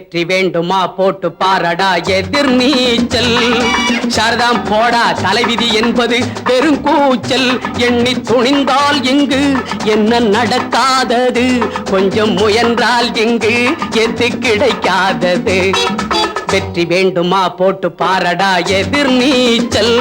வெற்றி வேண்டுமா போட்டு பாரடா எதிர் நீச்சல். சாரதாம் போடா தலைவிதி என்பது வெறும் கூச்சல். எண்ணி துணிந்தால் இங்கு என்ன நடக்காதது, கொஞ்சம் முயன்றால் இங்கு எது கிடைக்காதது. வெற்றி வேண்டுமா போட்டு பாரடா எதிர் நீச்சல்.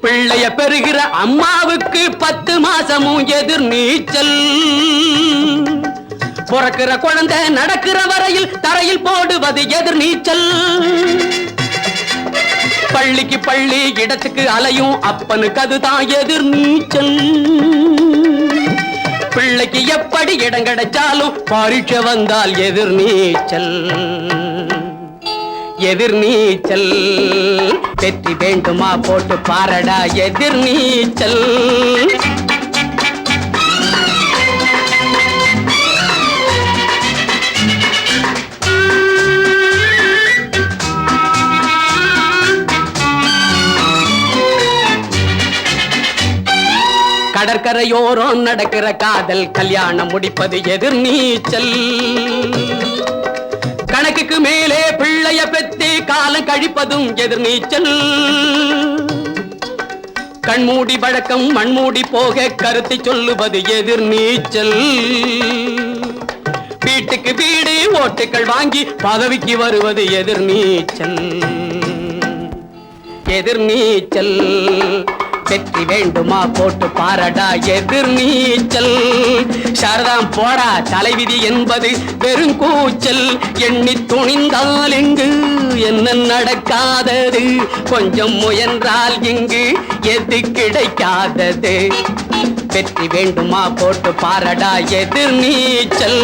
பிள்ளைய பெறுகிற அம்மாவுக்கு 10 மாசமும் எதிர் நீச்சல். பிறக்கிற குழந்தை நடக்கிற வரையில் தரையில் போடுவது எதிர் நீச்சல். பள்ளிக்கு பள்ளி இடத்துக்கு அலையும் அப்பனுக்கு அதுதான் எதிர் நீச்சல். பிள்ளைக்கு எப்படி இடம் கிடைச்சாலும் பரீட்சை வந்தால் எதிர் நீச்சல். எதிர் நீச்சல். வெற்றி வேண்டுமா போட்டு பாரடா எதிர் நீச்சல். கடற்கரையோரம் நடக்கிற காதல் கல்யாணம் முடிப்பது எதிர் நீச்சல். கணக்குக்கு மேலே பிள்ளைய பெத்தி காலம் கழிப்பதும் எதிர் நீச்சல். கண்மூடி வழக்கம் மண்மூடி போக கருத்தை சொல்லுவது எதிர் நீச்சல். வீட்டுக்கு வீடு ஓட்டுக்கள் வாங்கி பதவிக்கு வருவது எதிர் நீச்சல். எதிர் நீச்சல். வெற்றி வேண்டுமா போட்டு பாரடா எதிர் நீச்சல். சாரதாம் போடா தலைவிதி என்பது வெறும் கூச்சல். எண்ணி துணிந்தால் இங்கு என்ன நடக்காதது, கொஞ்சம் முயன்றால் இங்கு எது கிடைக்காதது. வெற்றி வேண்டுமா போட்டு பாரடா எதிர் நீச்சல்.